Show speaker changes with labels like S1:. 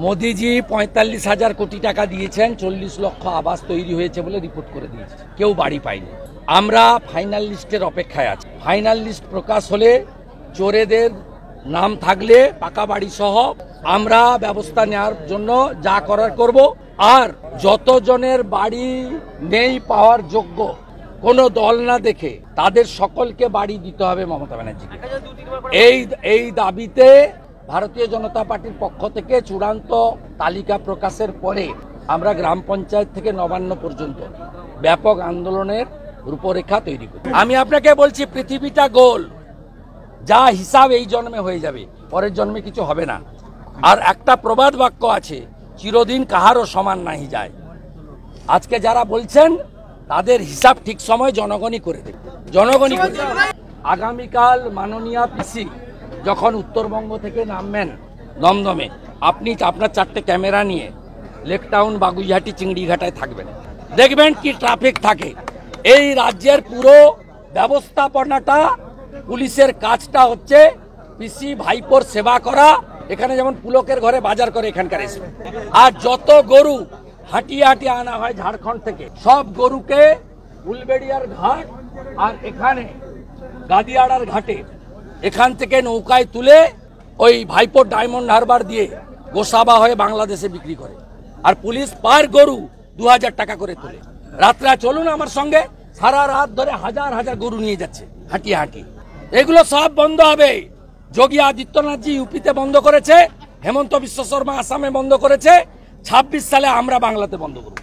S1: মোদিজি ৪৫,০০০ কোটি টাকা দিয়েছেন, ৪০ লক্ষ আবাস তৈরি হয়েছে বলে রিপোর্ট করে দিয়েছে, কেউ বাড়ি পায়নি। আমরা ফাইনাল লিস্টের অপেক্ষায় আছি। ফাইনাল লিস্ট প্রকাশ হলে চোরেদের নাম থাকলে পাকা বাড়ি সহ আমরা ব্যবস্থা নেওয়ার জন্য যা করার করব। আর যতজনের বাড়ি নেই পাওয়ার যোগ্য, কোনো দল না দেখে তাদের সকলকে বাড়ি দিতে হবে মমতা ব্যানার্জিকে। এই দাবিতে ভারতীয় জনতা পার্টির পক্ষ থেকে চূড়ান্ত তালিকা প্রকাশের পরে আমরা গ্রাম পঞ্চায়েত থেকে নবান্ন পর্যন্ত ব্যাপক আন্দোলনের রূপরেখা তৈরি করি। আমি আপনাকে বলছি, পৃথিবীটা গোল, যা হিসাব এই জন্মে হয়ে যাবে, পরের জন্মে কিছু হবে না। আর একটা প্রবাদ বাক্য আছে, চিরদিন কাহারও সমান নাহি যায়। আজকে যারা বলছেন তাদের হিসাব ঠিক সময় জনগণই করে দেবে, জনগণই করে দেবে। আগামীকাল মাননীয় পিসি যখন উত্তরবঙ্গ থেকে নামবেন দমদমে, আপনি আপনার 4টে ক্যামেরা নিয়ে লেক টাউন, বাগুইহাটি, চিংড়িঘাটায় থাকবেন, দেখবেন কি ট্রাফিক থাকে। এই রাজ্যের পুরো ব্যবস্থাপনাটা, পুলিশের কাজটা হচ্ছে পিসি ভাইপোর সেবা করা। এখানে যেমন পুলকের ঘরে বাজার করে এখানকার এসে, আর যত গরু হাঁটিয়ে হাঁটিয়ে আনা হয় ঝাড়খণ্ড থেকে, সব গরুকে উলবেড়িয়ার ঘাট আর এখানে গাদিয়াড়ার ঘাটে এখান থেকে নৌকায় তুলে ওই ভাইপোর ডায়মন্ড হারবার দিয়ে গোসাবা হয়ে বাংলাদেশে বিক্রি করে। আর পুলিশ পার গরু 2000 টাকা করে তোলে। রাত্রে চলুন আমার সঙ্গে, সারা রাত ধরে হাজার হাজার গরু নিয়ে যাচ্ছে হাঁটিয়ে হাঁটিয়ে। এগুলো সব বন্ধ হবে। যোগী আদিত্যনাথজি ইউপিতে বন্ধ করেছে, হেমন্ত বিশ্ব শর্মা আসামে বন্ধ করেছে, 26 সালে আমরা বাংলাতে বন্ধ করব।